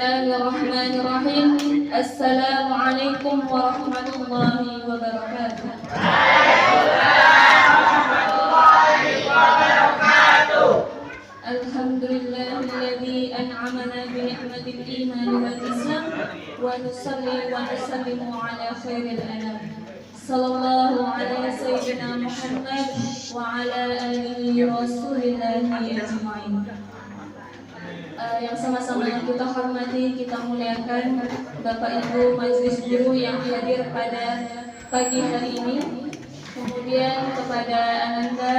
Bismillahirrahmanirrahim. Assalamualaikum warahmatullahi wabarakatuh. Alhamdulillahilladzi an'amana bi ni'matil iman wal islam wa nusalli wa nusallimu ala khairil anam. Sallallahu ala sayyidina Muhammad wa ala alihi rasulillahi ajma'in. Yang sama-sama kita hormati, kita muliakan Bapak Ibu Majelis Guru yang hadir pada pagi hari ini. Kemudian kepada Ananda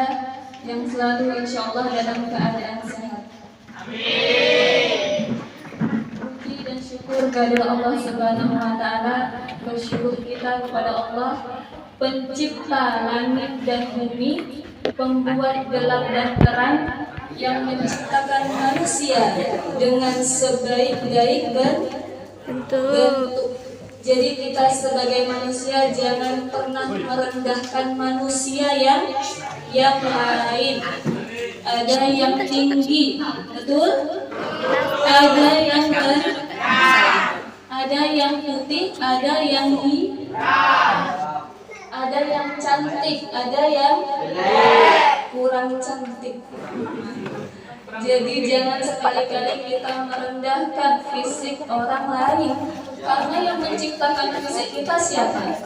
yang selalu insya Allah dalam keadaan sehat. Amin. Puji dan syukur kepada Allah Subhanahu Wa Taala. Bersyukur kita kepada Allah, Pencipta langit dan bumi, pembuat gelap dan terang, yang menciptakan manusia dengan sebaik-baik bentuk. Jadi kita sebagai manusia jangan pernah merendahkan manusia yang lain. Ada yang tinggi, betul? Ada yang ada yang putih, ada yang ada yang cantik, ada yang kurang cantik. Jadi jangan sekali-kali kita merendahkan fisik orang lain, karena yang menciptakan fisik kita siapa?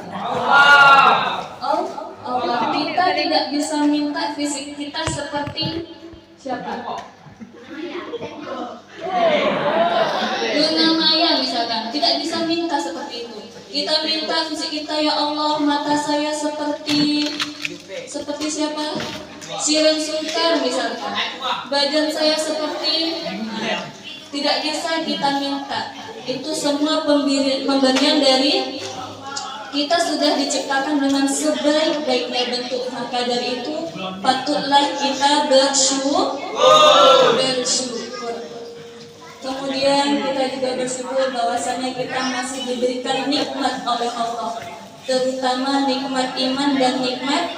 Allah. Kita tidak bisa minta fisik kita seperti siapa? Luna Maya misalkan, tidak bisa minta seperti itu. Kita minta fisik kita, ya Allah, mata saya seperti siapa? Shirin Sultan misalkan. Badan saya seperti, tidak bisa kita minta. Itu semua pemberian dari kita sudah diciptakan dengan sebaik-baiknya bentuk. Maka dari itu patutlah kita bersyukur. Kemudian kita juga bersyukur bahwasanya kita masih diberikan nikmat oleh Allah, terutama nikmat iman dan nikmat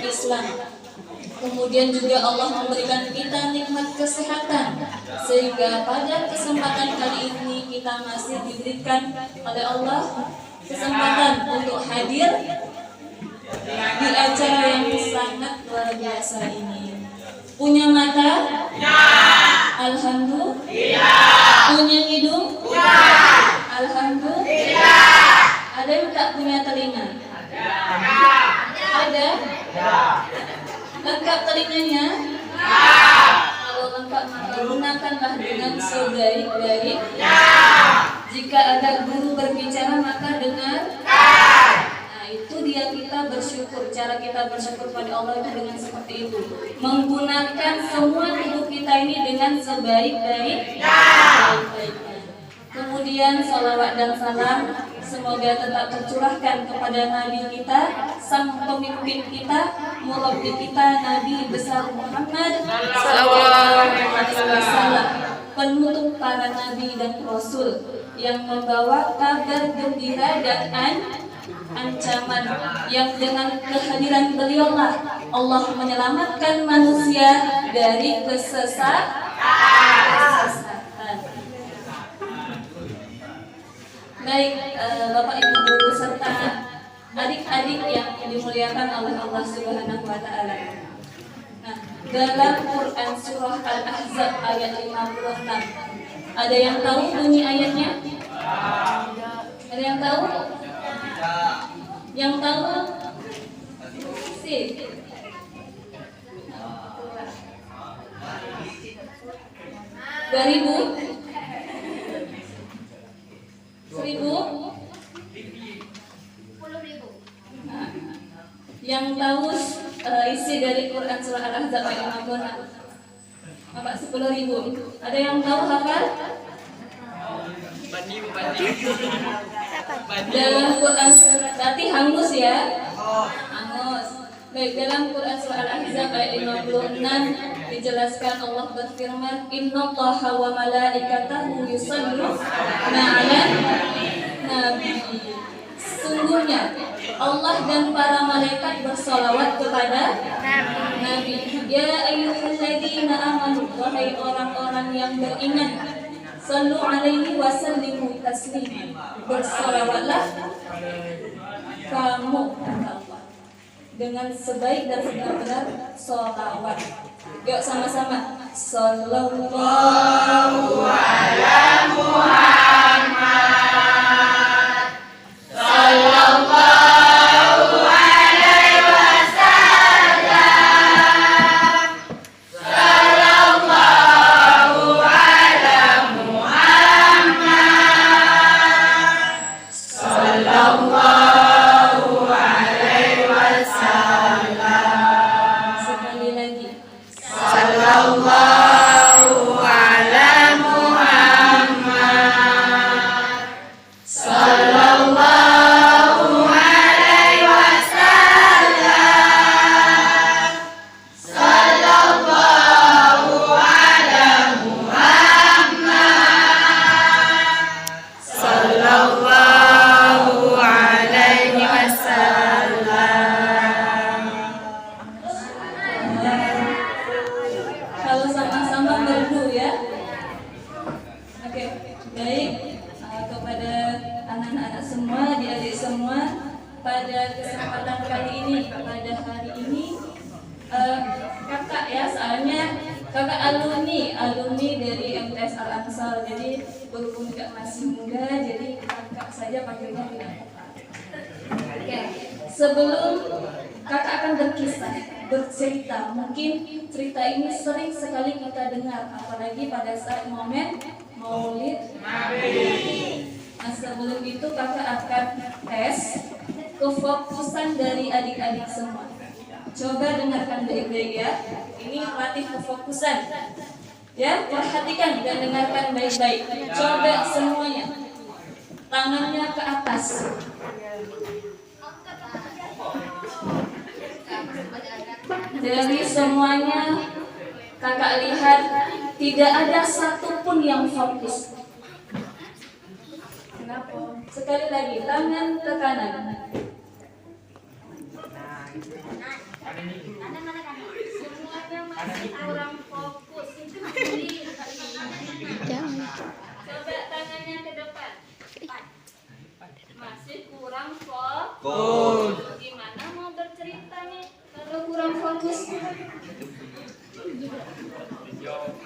Islam. Kemudian juga Allah memberikan kita nikmat kesehatan, sehingga pada kesempatan kali ini kita masih diberikan oleh Allah kesempatan untuk hadir di acara yang sangat luar biasa ini. Punya mata? Ya. Alhamdulillah. Punya hidung? Ya. Alhamdulillah. Ada yang tak punya telinga? Ada? Ya. Lengkap telinganya? Ya. Kalau lengkap maka gunakanlah dengan sebaik-baik. Ya. Jika ada guru berbicara maka dengar. Ya. Nah itu dia kita bersyukur. Cara kita bersyukur pada Allah itu dengan seperti itu. Menggunakan semua hidup kita ini dengan sebaik-baik. Ya. Kemudian salawat dan salam semoga tetap tercurahkan kepada Nabi kita, sang pemimpin kita, murabbi kita, Nabi besar Muhammad sallallahu alaihi wasallam, penutup para nabi dan rasul yang membawa kabar gembira dan ancaman, yang dengan kehadiran beliaulah Allah menyelamatkan manusia dari kesesatan. Baik, Bapak Ibu guru serta adik-adik yang dimuliakan oleh Allah Subhanahu wa Ta'ala. Nah, dalam Quran surah Al-Ahzab ayat 56, ada yang tahu bunyi ayatnya? Ada yang tahu? Yang tahu? Sih. Dari Bu? 1000? 10.000. Yang tahu isi dari Quran surah Al-Ahzab ayat 56? Bapak 10.000. Ada yang tahu hafal? Dalam Quran berarti hangus ya? Hangus. Baik, dalam Quran surah Al-Ahzab ayat 56 dijelaskan Allah berfirman, Innallaha wa malaikatahu yusholluna 'alan nabi. Sungguhnya Allah dan para malaikat bersolawat kepada Nabi. Ya ayyuhalladzina amanu, wahai orang-orang yang beriman, sallu alaihi wa sallimu taslima, bersolawatlah kamu kata Allah dengan sebaik dan sebenar-benar solawat. Yuk sama-sama. Sallallahu ala Muhammad. Sallallahu alaihi wasallam. Sallallahu ala Muhammad. Sallallahu alaihi wasallam. Sekali lagi. Sallallahu ala Muhammad. Sallallahu alaihi wasallam. Sallallahu ala Muhammad. Sallallahu alaihi wasallam. Kalau sama-sama merdu ya. Oke, baik. Kepada anak-anak semua, adik-adik semua, pada kesempatan kali ini, pada hari ini, kakak ya, soalnya kakak alumni dari MTS Al Ansal. Jadi berhubung juga masih muda, jadi kakak saja panggilnya dengan kakak. Oke, sebelum kakak akan bercerita, mungkin cerita ini sering sekali kita dengar, apalagi pada saat momen Maulid Nabi. Nah, sebelum itu kakak akan tes kefokusan dari adik-adik semua. Coba dengarkan baik-baik ya. Ini latih kefokusan. Ya, perhatikan dan dengarkan baik-baik. Coba semuanya. Tangannya ke atas. Dari semuanya kakak lihat tidak ada satupun yang fokus. Kenapa? Sekali lagi, tangan ke kanan. Semuanya masih kurang fokus. Coba tangannya ke depan. Masih kurang fokus. Gimana mau bercerita nih kalau kurang fokus?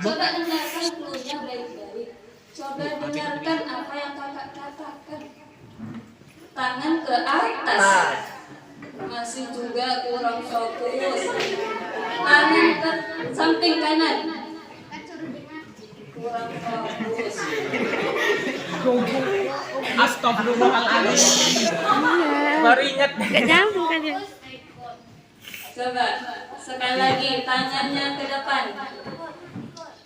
Coba dengarkan clue-nya baik-baik. Coba dengarkan apa yang kakak katakan. Tangan ke atas. Masih juga kurang fokus. Tangan ke samping kanan. Kurang fokus. Astagfirullahaladzim. Baru ingat. Gak nyambung kan ya? Coba sekali lagi tangannya ke depan.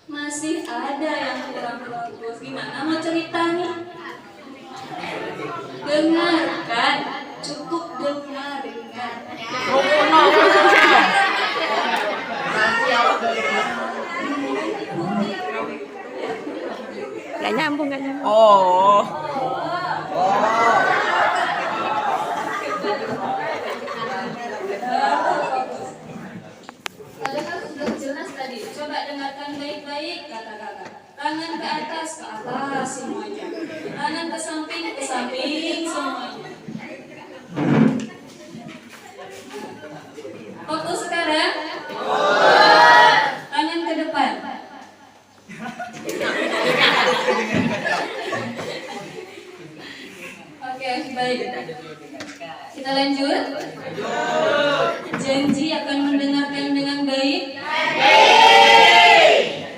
Masih ada yang kurang fokus. Gimana mau cerita nih? Dengarkan, cukup dengarkan. Gak nyambung, gak nyambung. Oh. Padahal sudah jelas tadi. Coba dengarkan baik-baik kata kakak. Tangan ke atas semuanya. Tangan ke samping semuanya. Fokus sekarang. Tangan ke depan. Oke, baik. Kita lanjut. Janji akan mendengarkan dengan baik.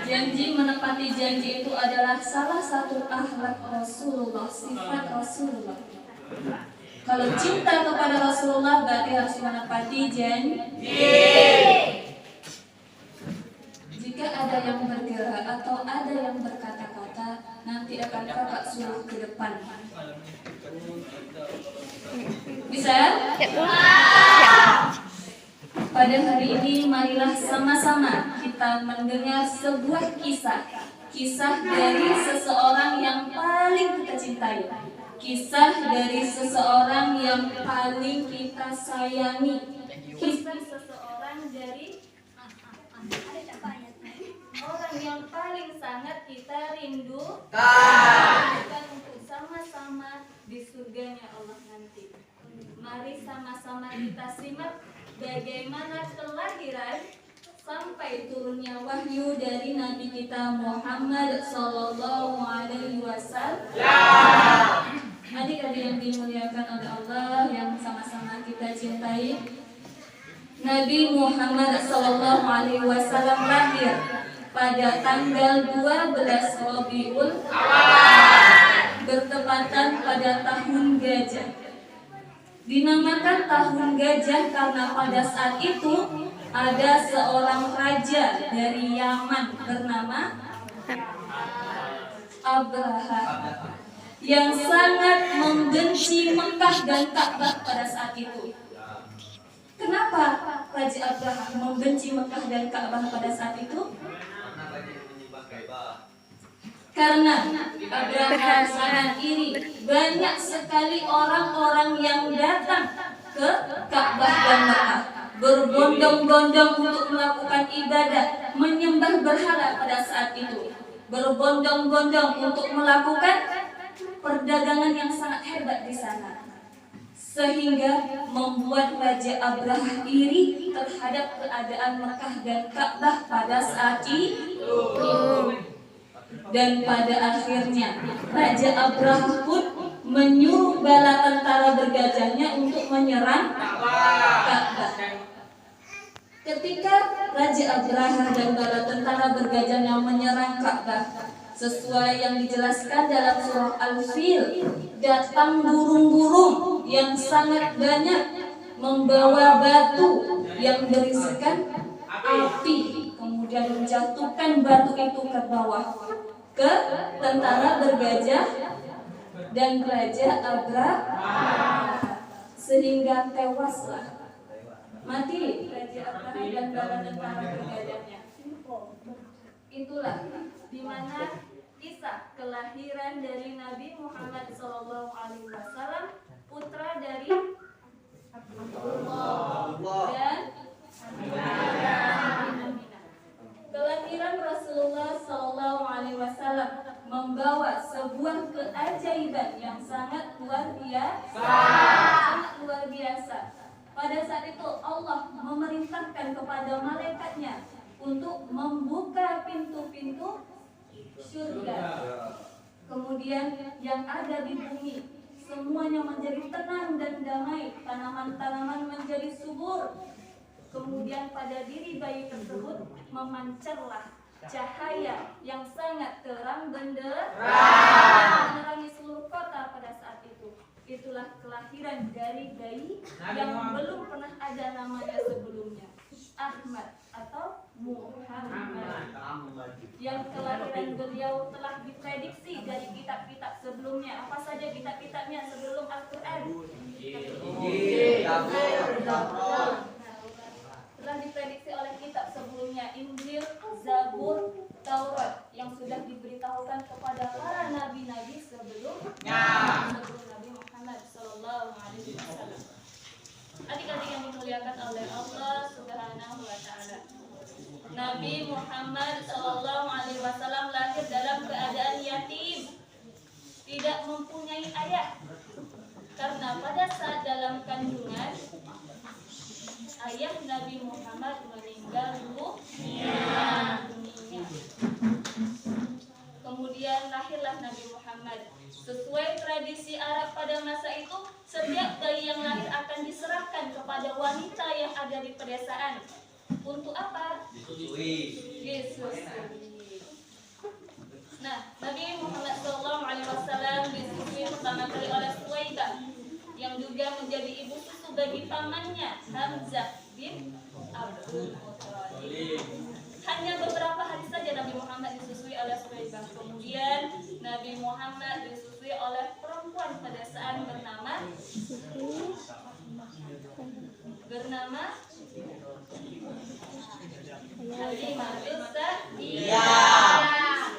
Janji menepati janji itu adalah salah satu akhlak Rasulullah, sifat Rasulullah. Kalau cinta kepada Rasulullah berarti harus menepati janji. Jika ada yang bergerak atau ada yang berkata-kata, nanti akan kakak suruh ke depan. Bisa? Pada hari ini marilah sama-sama kita mendengar sebuah kisah dari seseorang yang paling kita cintai. Kisah dari seseorang yang paling kita sayangi. Kisah seseorang dari orang yang paling sangat kita rindukan untuk sama-sama di surganya Allah nanti. Mari sama-sama kita simak bagaimana kelahiran sampai turunnya wahyu dari Nabi kita Muhammad Sallallahu Alaihi Wasallam. Adik-adik yang dimuliakan oleh Allah, yang sama-sama kita cintai, Nabi Muhammad Sallallahu Alaihi Wasallam lahir pada tanggal 12 Rabiul Awal, bertepatan pada tahun gajah. Dinamakan tahun gajah karena pada saat itu ada seorang raja dari Yaman bernama Abraha yang sangat membenci Mekah dan Ka'bah pada saat itu. Kenapa Raja Abraha membenci Mekah dan Ka'bah pada saat itu? Karena Abraha sangat iri. Banyak sekali orang-orang yang datang ke Ka'bah dan Mekah, berbondong-bondong untuk melakukan ibadah, menyembah berhala pada saat itu, berbondong-bondong untuk melakukan perdagangan yang sangat hebat di sana, sehingga membuat Raja Abraha iri terhadap keadaan Mekah dan Ka'bah pada saat itu. Dan pada akhirnya Raja Abraha pun menyuruh bala tentara bergajahnya untuk menyerang Ka'bah. Ketika Raja Abraha dan bala tentara bergajahnya menyerang Ka'bah, sesuai yang dijelaskan dalam surah Al-Fil, datang burung-burung yang sangat banyak membawa batu yang berisikan api, kemudian menjatuhkan batu itu ke bawah ke tentara bergajah dan Raja Abraha, sehingga tewaslah, mati Raja Abraha dan bala tentara bergajahnya. Itulah di mana kisah kelahiran dari Nabi Muhammad SAW, putra dari Abdullah dan Aminah. Kelahiran Rasulullah SAW membawa sebuah keajaiban yang sangat luar biasa. Pada saat itu Allah memerintahkan kepada malaikatnya untuk membuka pintu-pintu surga. Kemudian yang ada di bumi semuanya menjadi tenang dan damai, tanaman-tanaman menjadi subur. Kemudian pada diri bayi tersebut memancarlah cahaya yang sangat terang benderang, menerangi seluruh kota pada saat itu. Itulah kelahiran dari bayi yang belum pernah ada namanya sebelumnya, Ahmad atau Muhammad, yang kelahiran beliau telah diprediksi dari kitab-kitab sebelumnya. Apa saja kitab-kitabnya sebelum Al-Quran? Telah diprediksi oleh kitab sebelumnya, Injil, Zabur, Taurat, yang sudah diberitahukan kepada para nabi-nabi sebelum Nabi Muhammad SAW. Adik-adik yang dimuliakan oleh Allah Subhanahu wa Ta'ala, Nabi Muhammad SAW lahir dalam keadaan yatim, tidak mempunyai ayah, karena pada saat dalam kandungan ayah Nabi Muhammad meninggal dunia. Kemudian lahirlah Nabi Muhammad. Sesuai tradisi Arab pada masa itu, setiap bayi yang lahir akan diserahkan kepada wanita yang ada di pedesaan. Untuk apa? Disusui. Nah, Nabi Muhammad SAW disusui pertama kali oleh Suwaibah, yang juga menjadi ibu susu bagi pamannya Hamzah bin Abdul Muthalib. Hanya beberapa hari saja Nabi Muhammad disusui oleh Suwaibah. Kemudian Nabi Muhammad disusui oleh perempuan pedesaan bernama Halimah binti Sa'diyah.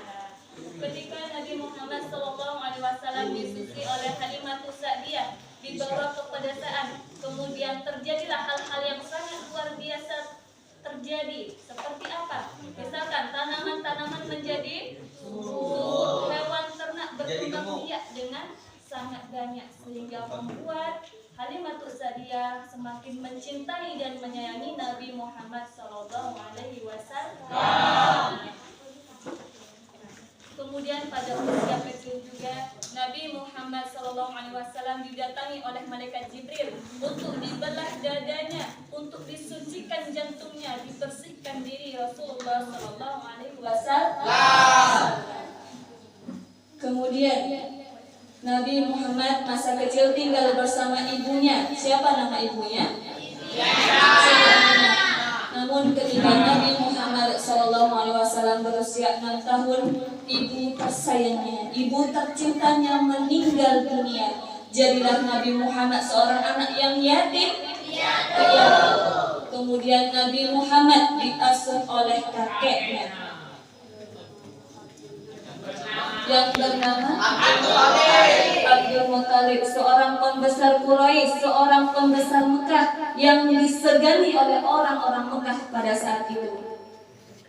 Ketika Nabi Muhammad SAW disusui oleh Halimah Kemudian terjadilah hal-hal yang sangat luar biasa terjadi. Seperti apa? Misalkan tanaman-tanaman menjadi subur, hewan ternak berkembang biak dengan sangat banyak, sehingga membuat Halimatus Sa'diyah semakin mencintai dan menyayangi Nabi Muhammad SAW. Kemudian pada usia kecil juga Nabi Muhammad SAW didatangi oleh malaikat Jibril untuk dibelah dadanya, untuk disucikan jantungnya, dibersihkan diri Rasulullah SAW. Kemudian Nabi Muhammad masa kecil tinggal bersama ibunya. Siapa nama ibunya? Namun ketika Nabi Muhammad SAW berusia 6 tahun, ibu tersayangnya, ibu tercintanya meninggal dunia. Jadilah Nabi Muhammad seorang anak yang yatim. Kemudian Nabi Muhammad diasuh oleh kakeknya yang bernama Abdul Muthalib, seorang pembesar Quraisy, seorang pembesar Mekah yang disegani oleh orang-orang Mekah pada saat itu.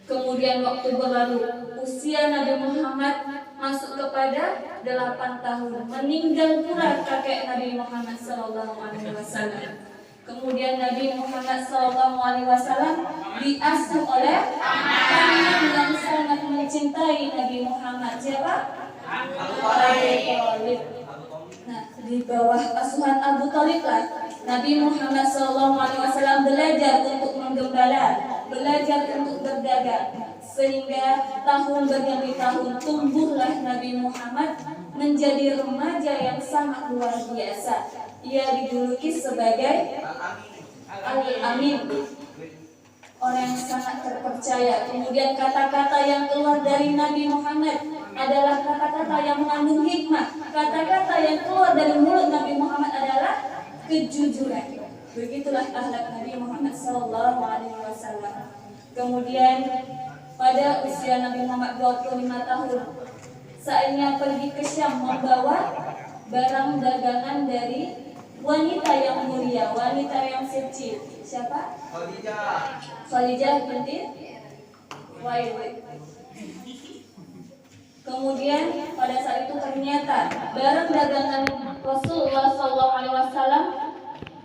Kemudian waktu berlalu, usia Nabi Muhammad masuk kepada 8 tahun, meninggal pula kakek Nabi Muhammad SAW. Kemudian Nabi Muhammad SAW diasuh oleh paman yang sangat mencintai Nabi Muhammad. Siapa? Abu Thalib. Nah, di bawah asuhan Abu Thalib lah Nabi Muhammad SAW belajar untuk menggembala, belajar untuk berdagang, sehingga tahun berganti tahun tumbuhlah Nabi Muhammad menjadi remaja yang sangat luar biasa. Ia dijuluki sebagai Al-Amin, orang yang sangat terpercaya. Kemudian kata-kata yang keluar dari Nabi Muhammad adalah kata-kata yang mengandung hikmah. Kata-kata yang keluar dari mulut Nabi Muhammad adalah kejujuran. Begitulah akhlak Nabi Muhammad SAW. Kemudian pada usia Nabi Muhammad 25 tahun, saatnya pergi ke Syam membawa barang dagangan dari wanita yang mulia, wanita yang suci. Siapa? Khadijah binti Khuwailid. Kemudian pada saat itu ternyata barang dagangan Rasulullah SAW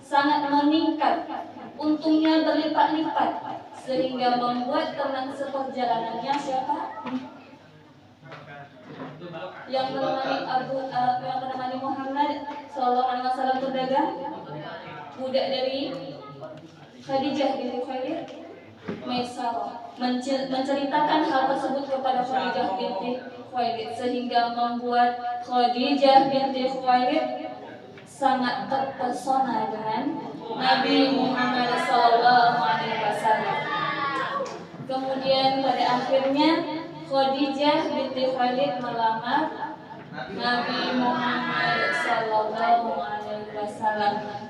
sangat meningkat, untungnya berlipat-lipat, sehingga membuat teman seperjalanannya siapa? Yang menemani Muhammad SAW berdagang, budak dari Khadijah binti Khuwailid, Maisarah, menceritakan hal tersebut kepada Khadijah binti Khuwailid, sehingga membuat Khadijah binti Khuwailid sangat terpesona dengan Nabi Muhammad SAW. Kemudian pada akhirnya Khadijah binti Khuwailid melamar Nabi Muhammad SAW,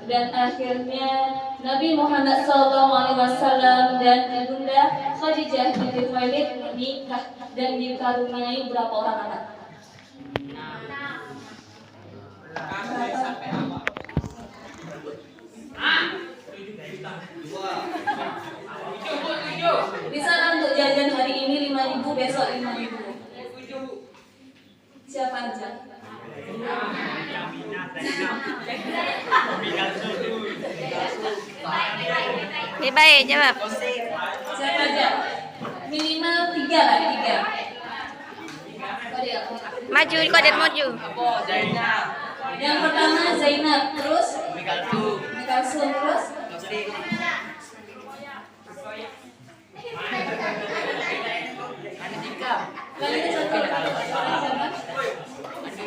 dan akhirnya Nabi Muhammad SAW dan ibunda Khadijah binti Khuwailid menikah dan dikaruniai berapa orang anak? Di sana untuk jajan hari ini 5.000, besok 5.000. Siapa aja? Baik, jawab. Siapa aja? Minimal 3 lah, 3. Maju, Kodet maju. Yang pertama Zainab, terus Mikalsum, terus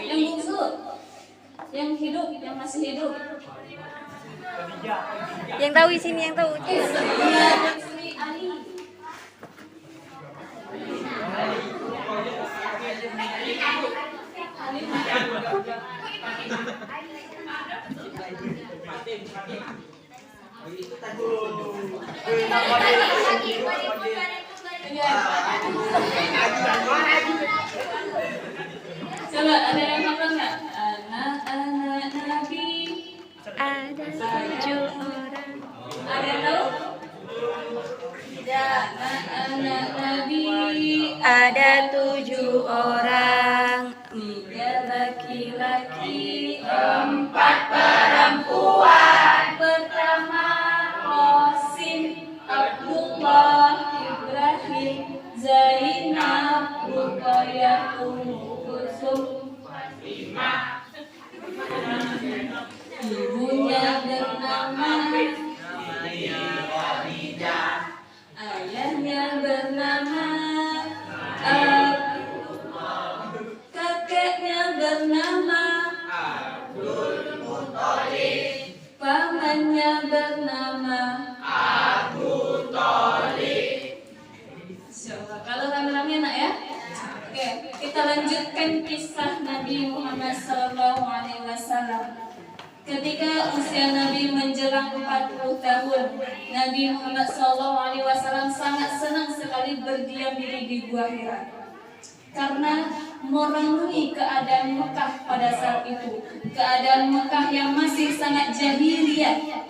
yang bungsu, yang hidup, yang masih hidup. Yang tahu di sini, yang tahu. Istri Ali. Coba ada yang hafal nggak? Anak-anak Nabi Ada 7 orang. Ada yang tahu? Tidak. Anak Nabi Ada 7 orang. 3 laki-laki, 4 perempuan. Pertama Qasim, Abdullah, Ibrahim, Zainab, Ruqayyah, Ummu Kulsum. Ibunya bernama ayahnya bernama kakeknya bernama pamannya bernama Insyaallah. Kalau rame-rame enak ya. Oke, kita lanjutkan kisah Nabi Muhammad SAW. Ketika usia Nabi menjelang 40 tahun, Nabi Muhammad SAW sangat senang sekali berdiam diri di Gua Hira karena merenungi keadaan Mekah pada saat itu, keadaan Mekah yang masih sangat jahiliyah,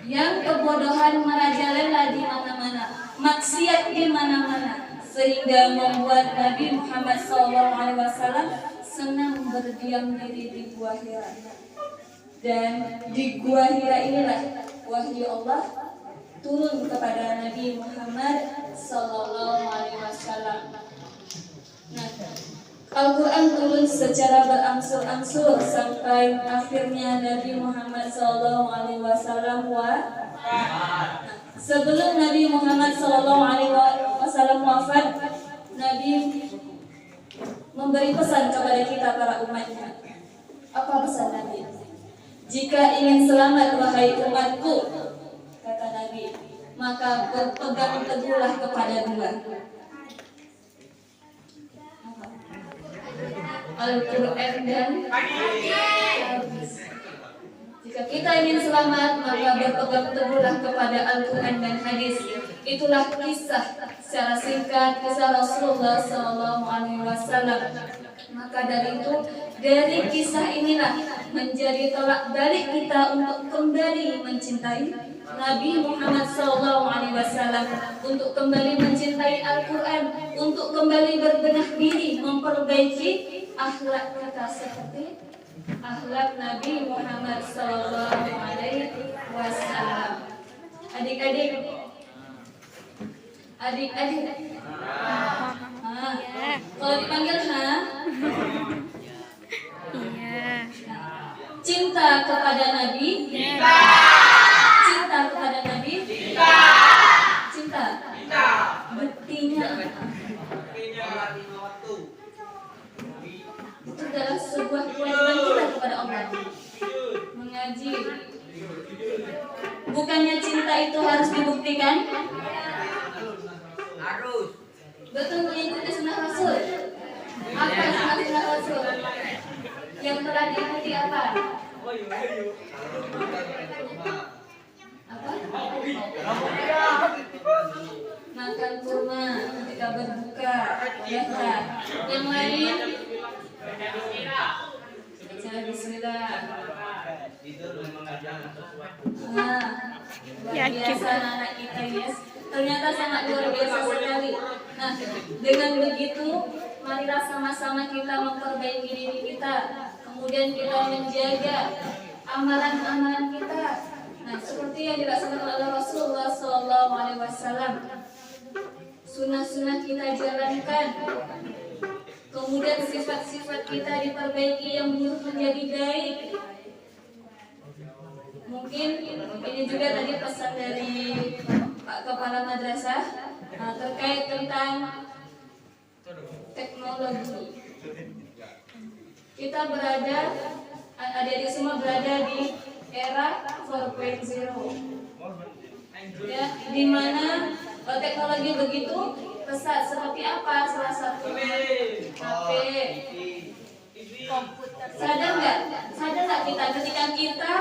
yang kebodohan merajalela di mana-mana, maksiat di mana-mana, sehingga membuat Nabi Muhammad SAW senang berdiam diri di Gua Hira. Dan di Gua Hira inilah wahyu Allah turun kepada Nabi Muhammad SAW. Nah, Al-Quran turun secara berangsur-angsur sampai akhirnya Nabi Muhammad SAW sebelum Nabi Muhammad SAW wafat, Nabi memberi pesan kepada kita para umatnya. Apa pesan Nabi? Jika ingin selamat wahai umatku, kata Nabi, maka berpegang teguhlah kepada dua, Al-Quran dan hadis. Jika kita ingin selamat, maka berpegang teguhlah kepada Al-Quran dan hadis. Itulah kisah secara singkat kisah Rasulullah SAW. Maka dari itu, dari kisah inilah menjadi tolak balik kita untuk kembali mencintai Nabi Muhammad SAW, untuk kembali mencintai Al-Quran, untuk kembali berbenah diri, memperbaiki akhlak kita seperti akhlak Nabi Muhammad SAW. Adik-adik, kalau dipanggil Iya. cinta kepada Nabi, cinta kepada Nabi, cinta, buktinya itu adalah sebuah kewajiban kita kepada Allah, mengaji. Bukannya cinta itu harus dibuktikan? Harus. Betul, mengikuti sunnah Rasul. Apa sunnah Rasul? Yang telah diikuti apa? Apa? Makan kurma ketika berbuka, ya kan? Yang lain? Baca bismillah. Nah, luar biasa anak kita, yes. Ternyata sangat luar biasa sekali. Nah, dengan begitu, marilah sama-sama kita memperbaiki diri kita, kemudian kita menjaga amalan-amalan kita. Nah, seperti yang dilaksanakan oleh Rasulullah SAW, sunnah-sunnah kita jalankan, kemudian sifat-sifat kita diperbaiki yang buruk menjadi baik. Mungkin ini juga tadi pesan dari Pak Kepala Madrasah terkait tentang teknologi. Kita berada, adik-adik semua berada di era 4.0, ya, di mana teknologi begitu pesat. Seperti apa? Salah satu HP, komputer. Sadar nggak kita ketika kita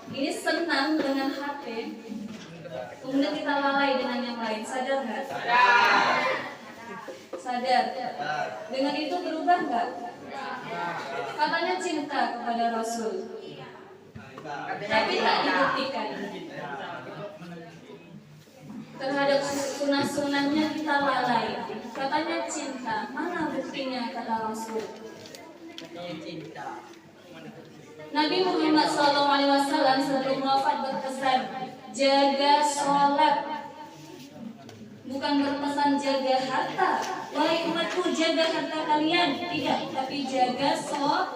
ini senang dengan HP, kemudian kita lalai dengan yang lain? Sadar nggak? Sadar. Dengan itu berubah nggak? Katanya cinta kepada Rasul, tapi tak dibuktikan. Terhadap sunnah-sunnahnya kita lalai. Katanya cinta, mana buktinya kata Rasul? Nabi Muhammad SAW sebelum wafat berpesan, jaga sholat. Bukan berpesan jaga harta. Wahai umatku, jaga harta kalian. Tidak, tapi jaga sholat.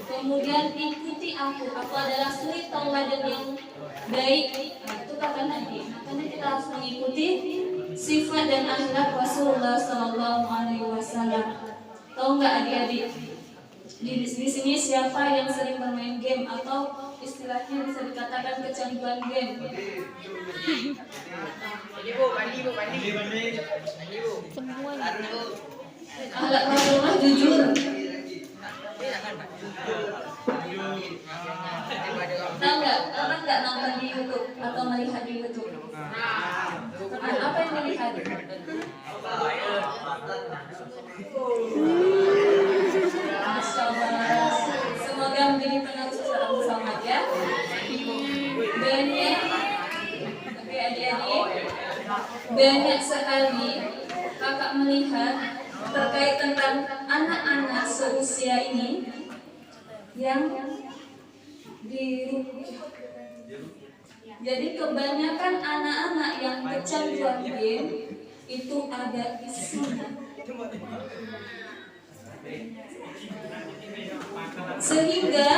Kemudian ikuti aku. Aku adalah suri tauladan yang baik. Nah, itu kata Nabi. Makanya kita harus mengikuti sifat dan akhlak Rasulullah SAW. Tahu nggak adik-adik? Di sini siapa yang sering bermain game atau istilahnya bisa dikatakan kecanduan game? Akhlak Rasulullah jujur. Tahu nggak? Pernah nggak nonton di YouTube atau melihat di YouTube? Apa yang dilihat? Masya Allah. Semoga menjadi penerus Ustaz Muhammad ya. Banyak sekali kakak melihat terkait tentang anak-anak seusia ini yang diruqyah. Jadi kebanyakan anak-anak yang kecanduan game itu ada isinya. Sehingga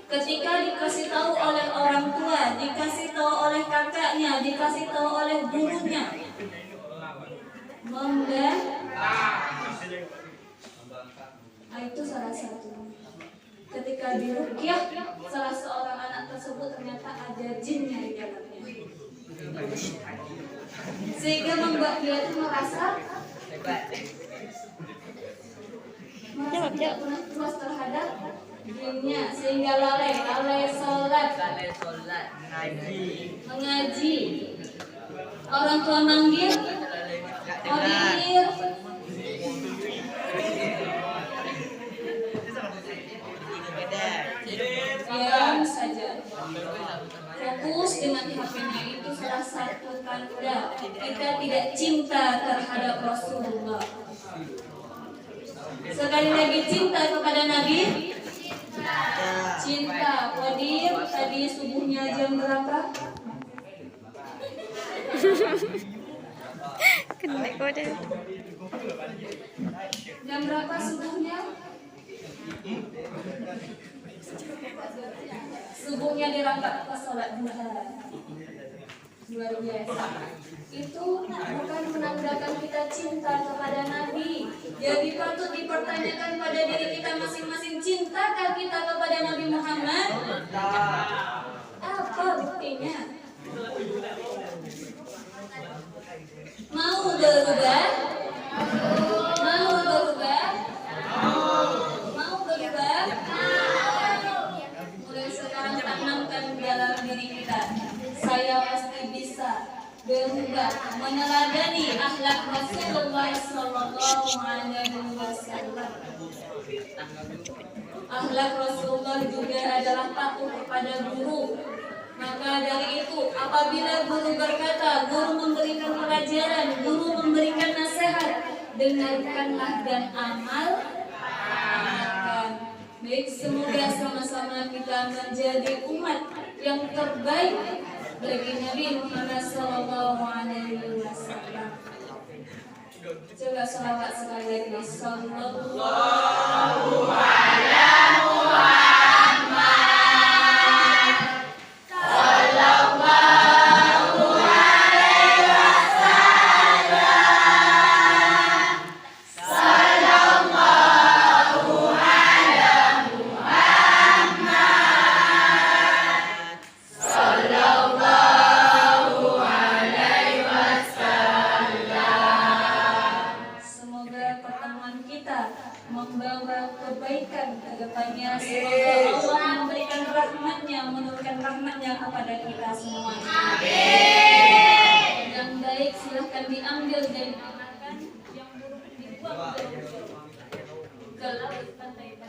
ketika dikasih tahu oleh orang tua, dikasih tahu oleh kakaknya, dikasih tahu oleh gurunya, itu salah satu. Ketika diruqyah, salah seorang anak tersebut ternyata ada jinnya di dalamnya, sehingga membuat dia itu merasa tidak pernah puas terhadap dirinya, sehingga lalai sholat, mengaji. Orang tua manggil, hadir. Diam saja. Fokus dengan HP-nya itu salah satu tanda kita tidak cinta terhadap Rasulullah. Sekali lagi, cinta kepada Nabi. Cinta. Wadir, tadi subuhnya jam berapa? Kena kode. Jam berapa subuhnya? Subuhnya dirangkap ke sholat duha. Luar biasa. Itu bukan menandakan kita cinta kepada Nabi. Jadi patut dipertanyakan pada diri kita masing-masing, cintakah kita kepada Nabi Muhammad? Apa buktinya? Mau berubah? Mau berubah? Mau berubah? Mulai sekarang tanamkan dalam diri kita, saya pasti bisa berubah, meneladani akhlak Rasulullah Sallallahu Alaihi Wasallam. Akhlak Rasulullah juga adalah patuh kepada guru. Maka dari itu, apabila guru berkata, guru memberikan pelajaran, guru memberikan nasihat, dengarkanlah dan amalkan. Baik, semoga sama-sama kita menjadi umat yang terbaik bagi Nabi Muhammad Sallallahu Alaihi Wasallam. Coba salawat sekali lagi. Sallallahu Alaihi Muhammad. Membawa kebaikan ke depannya. Semoga Allah memberikan rahmatnya, menurunkan rahmatnya kepada kita semua. Amin. baik silahkan diambil dan dimakan, yang buruk dibuang ke laut pantai.